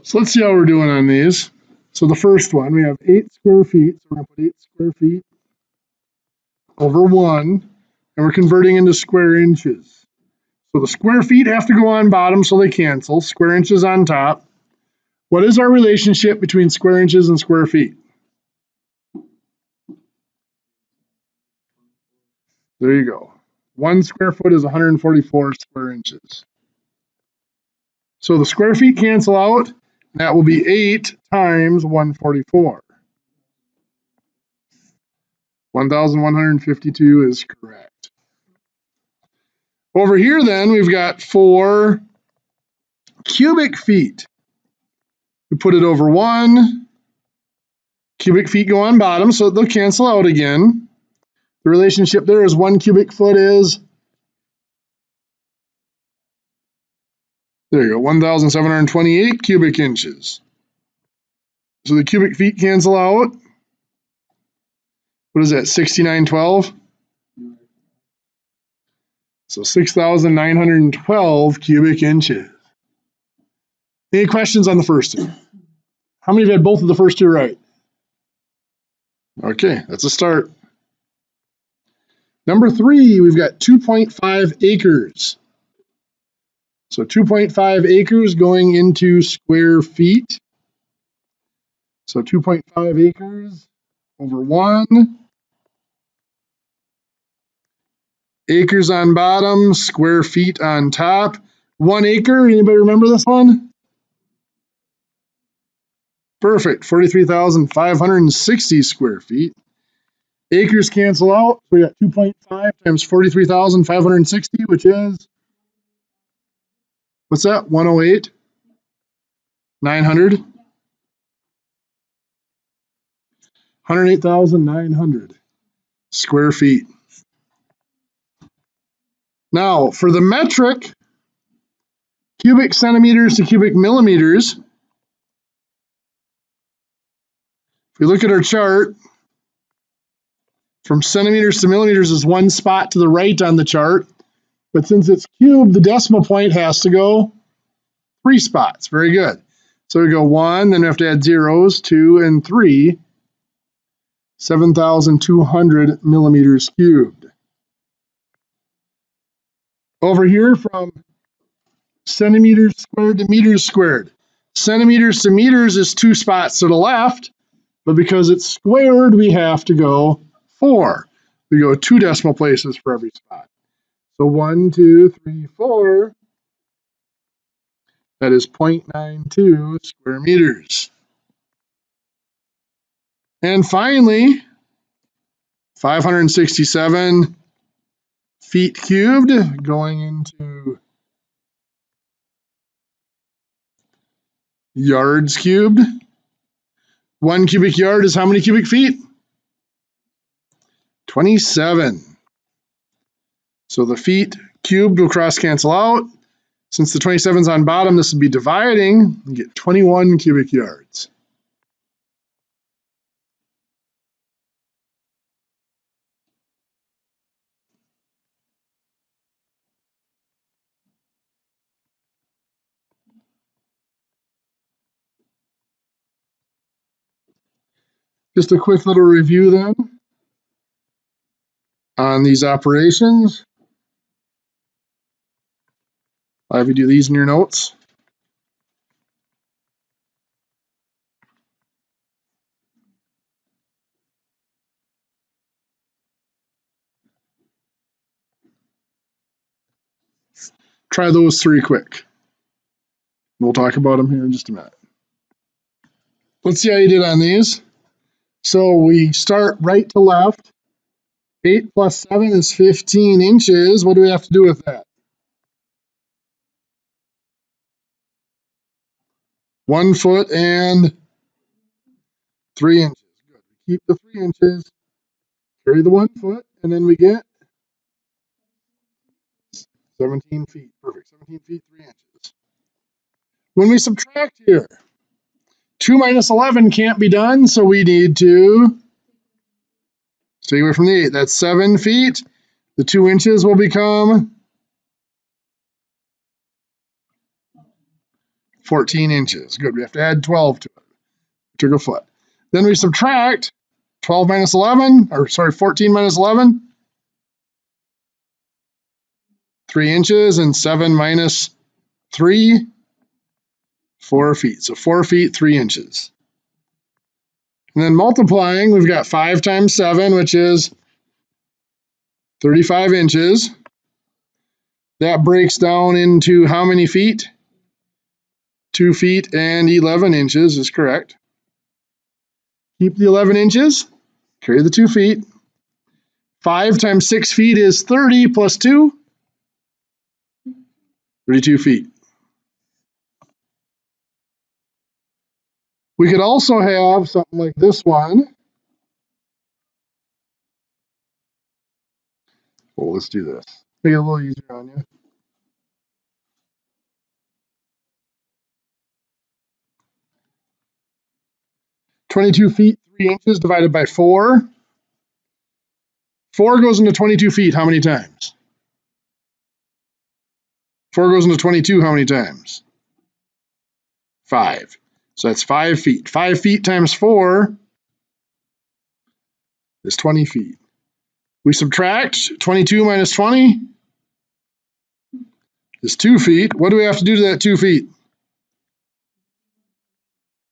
So let's see how we're doing on these. So the first one, we have 8 square feet. So we're going to put 8 square feet over 1, and we're converting into square inches. So the square feet have to go on bottom so they cancel. Square inches on top. What is our relationship between square inches and square feet? There you go. 1 square foot is 144 square inches. So the square feet cancel out. That will be 8 times 144. 1,152 is correct. Over here then, we've got 4 cubic feet. We put it over 1. Cubic feet go on bottom, so they'll cancel out again. The relationship there is 1 cubic foot is, there you go, 1,728 cubic inches. So the cubic feet cancel out. What is that, 6912? So 6,912 cubic inches. Any questions on the first two? How many have had both of the first two right? Okay, that's a start. Number 3, we've got 2.5 acres. So 2.5 acres going into square feet. So 2.5 acres over 1. Acres on bottom, square feet on top. 1 acre, anybody remember this one? Perfect, 43,560 square feet. Acres cancel out, so we got 2.5 times 43,560, which is, what's that, 108? 900? 108,900 square feet. Now, for the metric, cubic centimeters to cubic millimeters, if we look at our chart, from centimeters to millimeters is 1 spot to the right on the chart, but since it's cubed, the decimal point has to go 3 spots. Very good. So we go 1, then we have to add zeros, 2, and 3. 7,200 millimeters cubed. Over here from centimeters squared to meters squared. Centimeters to meters is 2 spots to the left, but because it's squared, we have to go 4. We go 2 decimal places for every spot. So 1, 2, 3, 4. That is 0.92 square meters. And finally, 567 feet cubed going into yards cubed. 1 cubic yard is how many cubic feet? 27. So the feet cubed will cross cancel out. Since the 27 is on bottom, this would be dividing. You get 21 cubic yards. Just a quick little review then on these operations. I'll have you do these in your notes. Try those 3 quick. We'll talk about them here in just a minute. Let's see how you did on these. So we start right to left. 8 plus 7 is 15 inches. What do we have to do with that? 1 foot and 3 inches. Good. Keep the 3 inches, carry the 1 foot, and then we get 17 feet. Perfect. 17 feet, 3 inches. When we subtract here, 2 minus 11 can't be done, so we need to stay away from the 8. That's 7 feet. The 2 inches will become 14 inches. Good, we have to add 12 to it. We took a foot. Then we subtract 12 minus 11, or sorry, 14 minus 11. 3 inches, and 7 minus 3, 4 feet. So 4 feet, 3 inches. And then multiplying, we've got 5 times 7, which is 35 inches. That breaks down into how many feet? 2 feet and 11 inches is correct. Keep the 11 inches, carry the 2 feet. 5 times 6 feet is 30 plus 2, 32 feet. We could also have something like this one. Well, let's do this. Make it a little easier on you. "22 feet, 3 inches divided by 4. 4 goes into 22 feet how many times? 4 goes into 22 how many times? 5. So that's 5 feet. 5 feet times 4 is 20 feet. We subtract 22 minus 20 is 2 feet. What do we have to do to that 2 feet?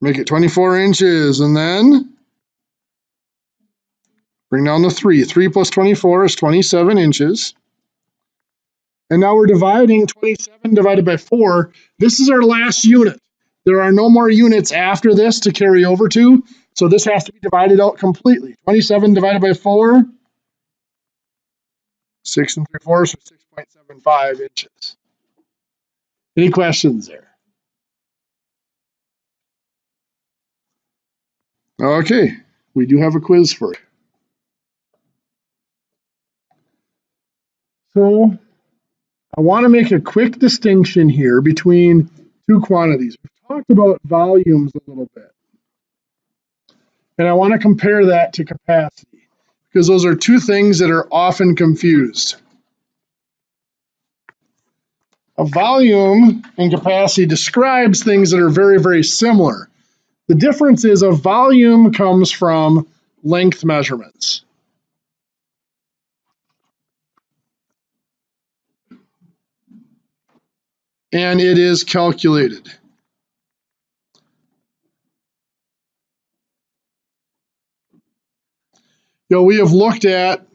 Make it 24 inches, and then bring down the 3. 3 plus 24 is 27 inches. And now we're dividing 27 divided by 4. This is our last unit. There are no more units after this to carry over to, so this has to be divided out completely. 27 divided by 4, 6 3/4, so 6.75 inches. Any questions there? Okay, we do have a quiz for you. So I want to make a quick distinction here between two quantities. We've talked about volumes a little bit, and I want to compare that to capacity, because those are two things that are often confused. A volume and capacity describes things that are very, very similar. The difference is a volume comes from length measurements. And it is calculated. We have looked at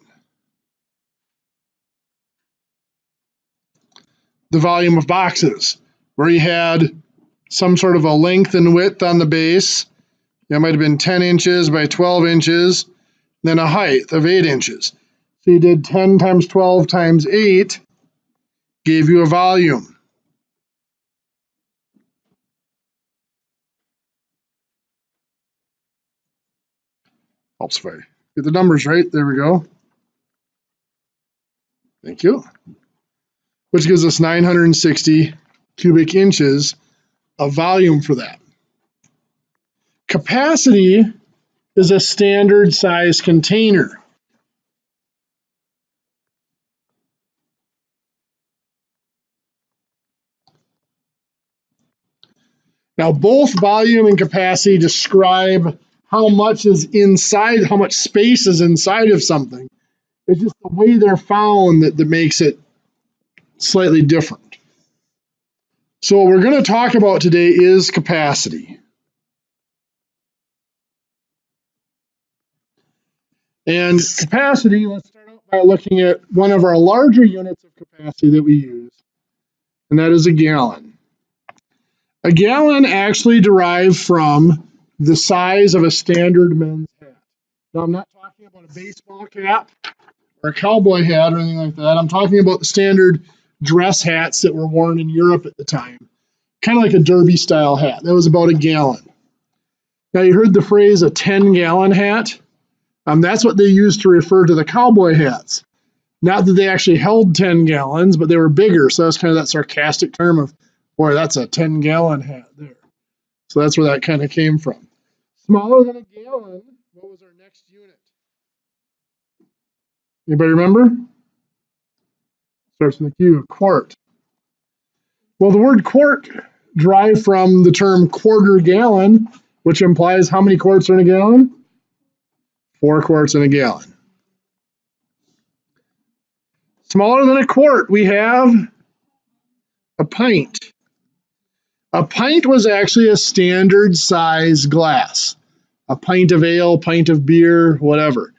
the volume of boxes, where you had some sort of a length and width on the base. That might have been 10 inches by 12 inches, then a height of 8 inches. So you did 10 times 12 times 8, gave you a volume. Helps if I get the numbers right. There we go. Thank you. Which gives us 960 cubic inches of volume for that. Capacity is a standard size container. Now, both volume and capacity describe how much is inside, how much space is inside of something. It's just the way they're found that makes it slightly different. So what we're going to talk about today is capacity. And capacity, let's start out by looking at one of our larger units of capacity that we use, and that is a gallon. A gallon actually derived from the size of a standard men's hat. Now, I'm not talking about a baseball cap or a cowboy hat or anything like that. I'm talking about the standard dress hats that were worn in Europe at the time, kind of like a derby style hat. That was about a gallon. Now, you heard the phrase a 10-gallon hat. That's what they used to refer to the cowboy hats. Not that they actually held 10 gallons, but they were bigger. So that's kind of that sarcastic term of, boy, that's a 10-gallon hat there. So that's where that kind of came from. Smaller than a gallon, what was our next unit? Anybody remember? Starts with a Q, a quart. Well, the word quart derived from the term quarter gallon, which implies how many quarts are in a gallon? 4 quarts in a gallon. Smaller than a quart, we have a pint. A pint was actually a standard size glass. A pint of ale, pint of beer, whatever.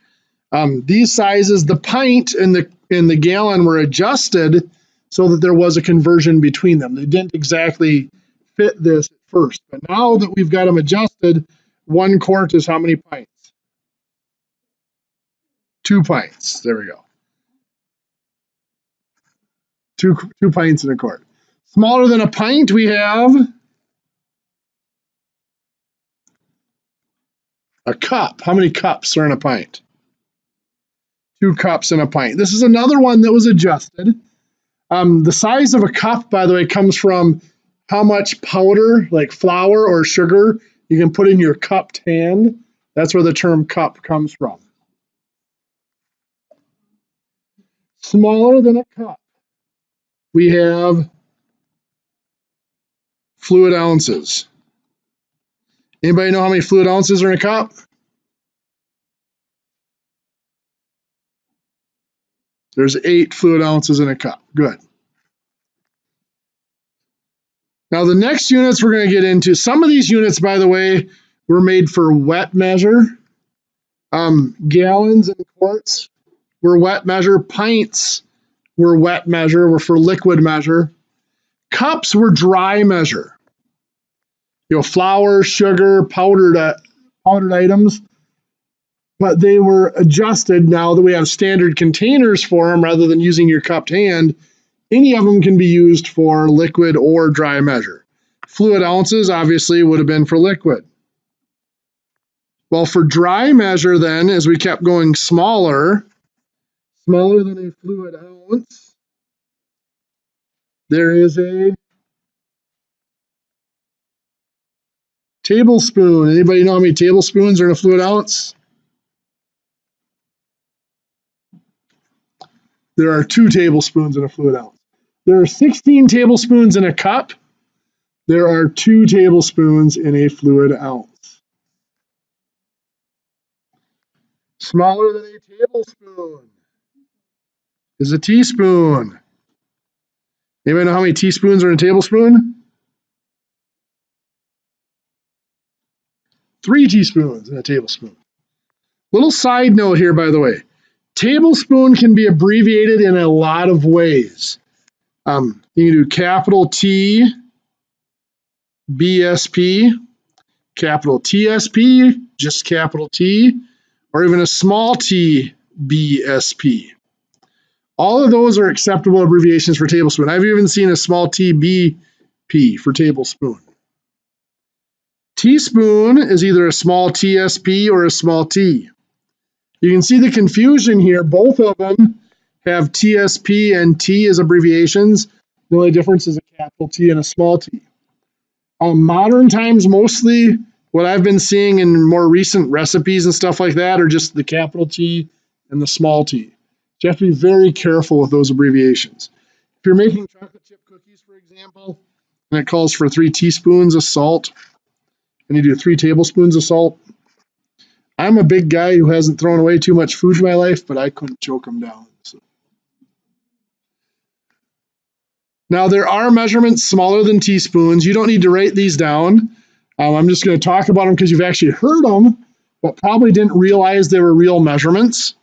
These sizes, the pint and the gallon, were adjusted so that there was a conversion between them. They didn't exactly fit this at first, but now that we've got them adjusted, 1 quart is how many pints? 2 pints. There we go. Two pints in a quart. Smaller than a pint, we have a cup. How many cups are in a pint? 2 cups in a pint. This is another one that was adjusted. The size of a cup, by the way, comes from how much powder, like flour or sugar, you can put in your cupped hand. That's where the term cup comes from. Smaller than a cup, we have fluid ounces. Anybody know how many fluid ounces are in a cup? There's 8 fluid ounces in a cup. Good. Now the next units we're going to get into, some of these units, by the way, were made for wet measure. Gallons and quarts were wet measure. Pints were wet measure, were for liquid measure. Cups were dry measure. You know, flour, sugar, powdered items. But they were adjusted now that we have standard containers for them rather than using your cupped hand. Any of them can be used for liquid or dry measure. Fluid ounces obviously would have been for liquid. Well, for dry measure then, as we kept going smaller than a fluid ounce, there is a tablespoon. Anybody know how many tablespoons are in a fluid ounce? There are 2 tablespoons in a fluid ounce. There are 16 tablespoons in a cup. There are 2 tablespoons in a fluid ounce. Smaller than a tablespoon is a teaspoon. Anybody know how many teaspoons are in a tablespoon? 3 teaspoons in a tablespoon. Little side note here, by the way. Tablespoon can be abbreviated in a lot of ways. You can do capital T, BSP, capital TSP, just capital T, or even a small t, BSP. All of those are acceptable abbreviations for tablespoon. I've even seen a small t, BP for tablespoon. Teaspoon is either a small TSP or a small t. You can see the confusion here. Both of them have TSP and T as abbreviations. The only difference is a capital T and a small t. Modern times, mostly what I've been seeing in more recent recipes and stuff like that are just the capital T and the small t. So you have to be very careful with those abbreviations. If you're making chocolate chip cookies, for example, and it calls for 3 teaspoons of salt, and you do 3 tablespoons of salt, I'm a big guy who hasn't thrown away too much food in my life, but I couldn't choke them down. So. Now, there are measurements smaller than teaspoons. You don't need to write these down. I'm just going to talk about them because you've actually heard them, but probably didn't realize they were real measurements.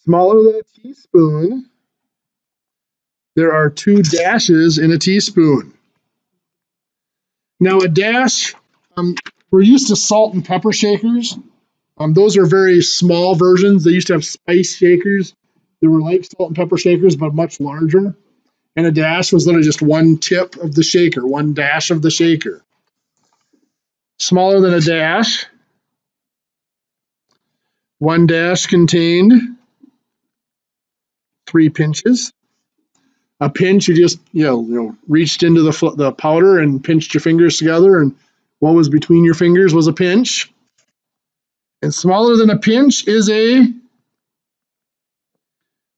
Smaller than a teaspoon, there are 2 dashes in a teaspoon. Now, a dash, we're used to salt and pepper shakers. Those are very small versions. They used to have spice shakers. They were like salt and pepper shakers, but much larger. And a dash was literally just 1 tip of the shaker, 1 dash of the shaker. Smaller than a dash. 1 dash contained 3 pinches. A pinch, you just reached into the powder and pinched your fingers together, and what was between your fingers was a pinch. And smaller than a pinch is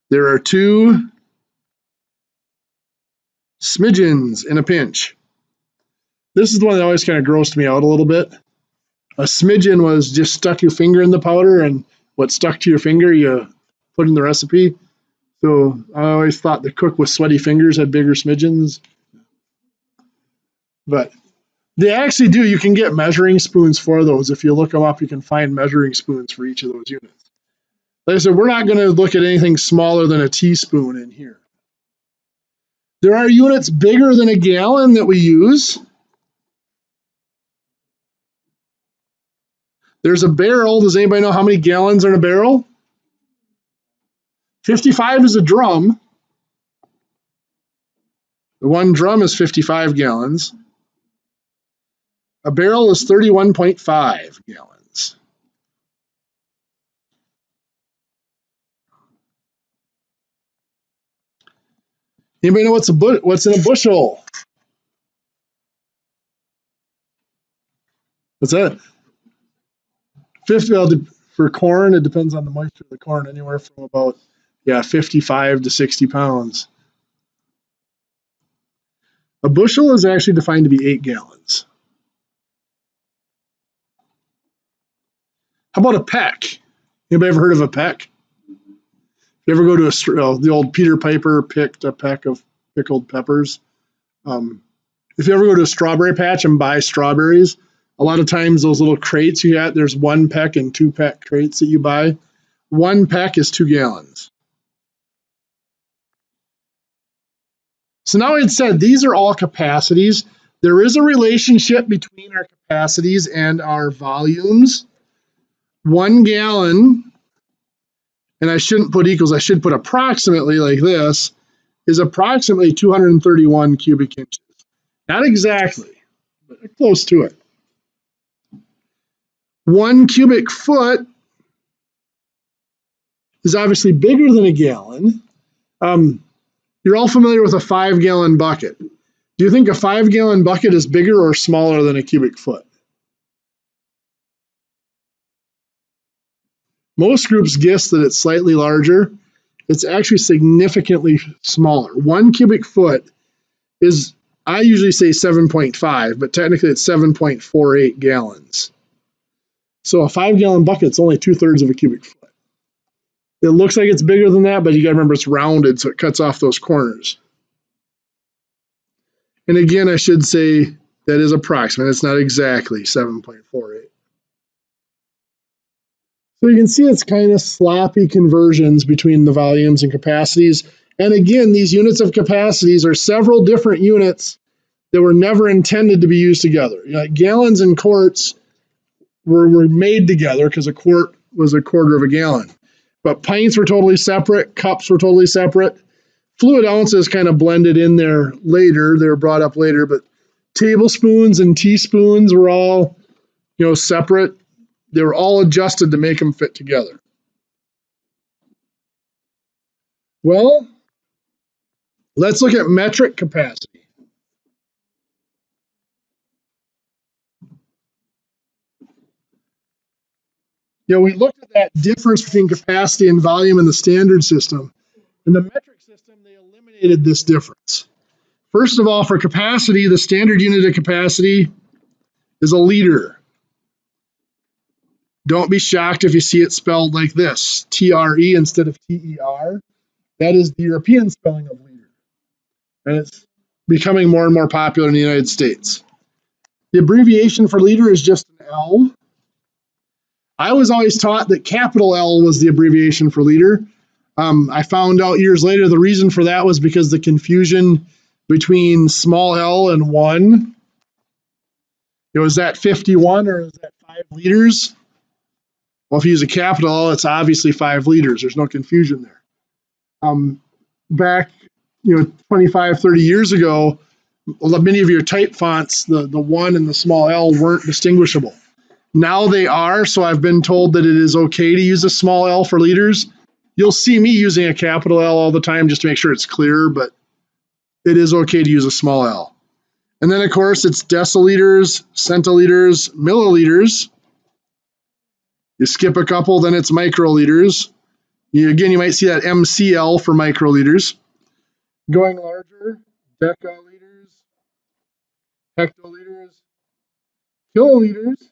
there are 2 Smidgens in a pinch. This is the one that always kind of grossed me out a little bit. A smidgen was just stuck your finger in the powder, and what stuck to your finger you put in the recipe. So I always thought the cook with sweaty fingers had bigger smidgens. But they actually do. You can get measuring spoons for those. If you look them up, you can find measuring spoons for each of those units. Like I said, we're not going to look at anything smaller than a teaspoon in here. There are units bigger than a gallon that we use. There's a barrel. Does anybody know how many gallons are in a barrel? 55 is a drum. The one drum is 55 gallons. A barrel is 31.5 gallons. Anybody know what's in a bushel? What's that? 50, well, for corn, it depends on the moisture of the corn, anywhere from about 55 to 60 pounds. A bushel is actually defined to be 8 gallons. How about a peck? Anybody ever heard of a peck? If you ever go to the old Peter Piper picked a peck of pickled peppers. If you ever go to a strawberry patch and buy strawberries, a lot of times those little crates you got, there's 1 peck and 2 peck crates that you buy. 1 peck is 2 gallons. So now it said these are all capacities. There is a relationship between our capacities and our volumes. 1 gallon, and I shouldn't put equals, I should put approximately like this, is approximately 231 cubic inches. Not exactly, but close to it. 1 cubic foot is obviously bigger than a gallon. You're all familiar with a 5-gallon bucket. Do you think a 5-gallon bucket is bigger or smaller than a cubic foot? Most groups guess that it's slightly larger. It's actually significantly smaller. 1 cubic foot is, I usually say 7.5, but technically it's 7.48 gallons. So a 5-gallon bucket's only 2/3 of a cubic foot. It looks like it's bigger than that, but you got to remember it's rounded, so it cuts off those corners. And again, I should say that is approximate. It's not exactly 7.48. So you can see it's kind of sloppy conversions between the volumes and capacities. And again, these units of capacities are several different units that were never intended to be used together. Gallons and quarts were made together because a quart was a quarter of a gallon. But pints were totally separate, cups were totally separate. Fluid ounces kind of blended in there later. They were brought up later, but tablespoons and teaspoons were all, separate. They were all adjusted to make them fit together. Well, let's look at metric capacity. We looked at that difference between capacity and volume in the standard system. In the metric system, they eliminated this difference. First of all, for capacity, the standard unit of capacity is a liter. Don't be shocked if you see it spelled like this, TRE instead of TER. That is the European spelling of liter. And it's becoming more and more popular in the United States. The abbreviation for liter is just an L. I was always taught that capital L was the abbreviation for liter. I found out years later the reason for that was because the confusion between small L and 1. Is that 51 or is that 5 liters? Well, if you use a capital L, it's obviously 5 liters. There's no confusion there. Back 25, 30 years ago, many of your type fonts, the 1 and the small L weren't distinguishable. Now they are, so I've been told that it is okay to use a small L for liters. You'll see me using a capital L all the time just to make sure it's clear, but it is okay to use a small L. And then, of course, it's deciliters, centiliters, milliliters. You skip a couple, then it's microliters. Again, you might see that MCL for microliters. Going larger, decaliters, hectoliters, kiloliters,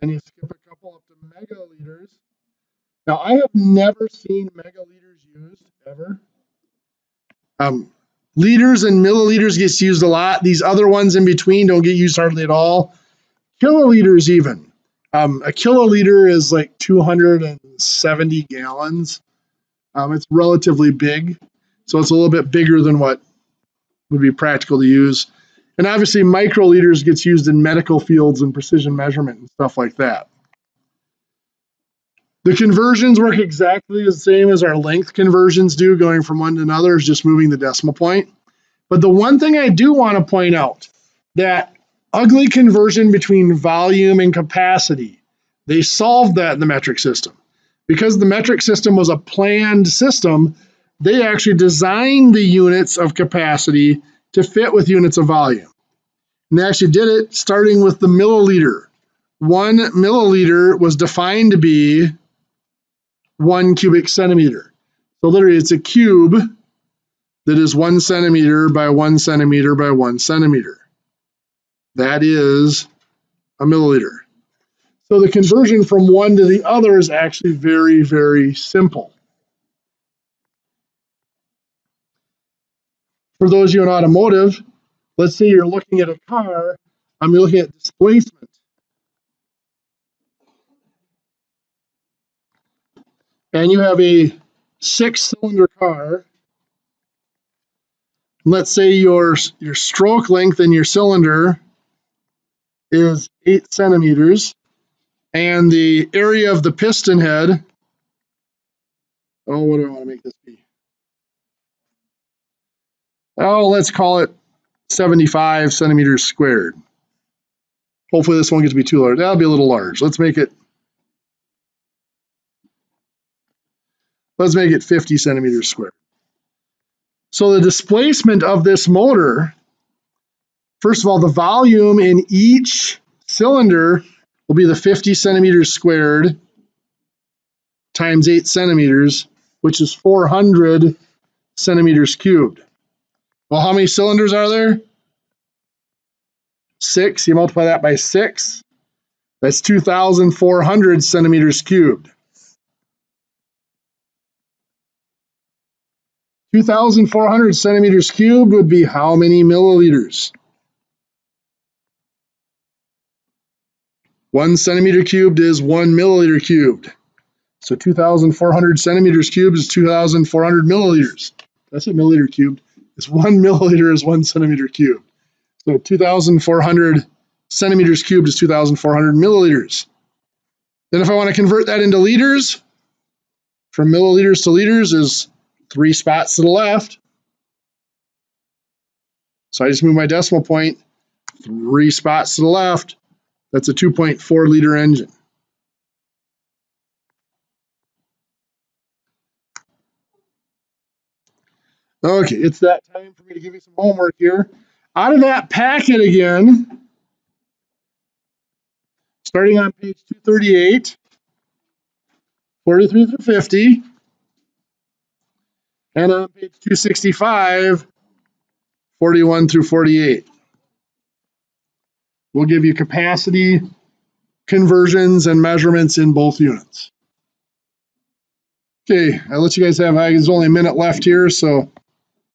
and you skip a couple up to megaliters. Now, I have never seen megaliters used ever. Liters and milliliters gets used a lot. These other ones in between don't get used hardly at all. Kiloliters even. A kiloliter is like 270 gallons. It's relatively big, so it's a little bit bigger than what would be practical to use. And obviously microliters gets used in medical fields and precision measurement and stuff like that. The conversions work exactly the same as our length conversions do, going from one to another, is just moving the decimal point. But the one thing I do want to point out, that ugly conversion between volume and capacity, they solved that in the metric system. Because the metric system was a planned system, they actually designed the units of capacity to fit with units of volume. And they actually did it starting with the milliliter. 1 milliliter was defined to be 1 cubic centimeter. So literally it's a cube that is 1 centimeter by 1 centimeter by 1 centimeter. That is a milliliter. So the conversion from one to the other is actually very, very simple. For those of you in automotive, let's say you're looking at a car, you're looking at displacement. And you have a 6-cylinder car. Let's say your stroke length in your cylinder is 8 centimeters. And the area of the piston head, what do I want to make this be? Let's call it 75 centimeters squared. Hopefully this won't get to be too large. That'll be a little large. Let's make it 50 centimeters squared. So the displacement of this motor, first of all, the volume in each cylinder will be the 50 centimeters squared times 8 centimeters, which is 400 centimeters cubed. Well, how many cylinders are there? 6. You multiply that by 6. That's 2,400 centimeters cubed. 2,400 centimeters cubed would be how many milliliters? 1 centimeter cubed is 1 milliliter cubed. So 2,400 centimeters cubed is 2,400 milliliters. That's a milliliter cubed. It's 1 milliliter is 1 centimeter cubed. So 2,400 centimeters cubed is 2,400 milliliters. Then if I want to convert that into liters, from milliliters to liters is 3 spots to the left. So I just move my decimal point 3 spots to the left. That's a 2.4 liter engine. Okay, it's that time for me to give you some homework here. Out of that packet again, starting on page 238, 43 through 50, and on page 265, 41 through 48. We'll give you capacity, conversions, and measurements in both units. Okay, I'll let you guys have, there's only a minute left here, so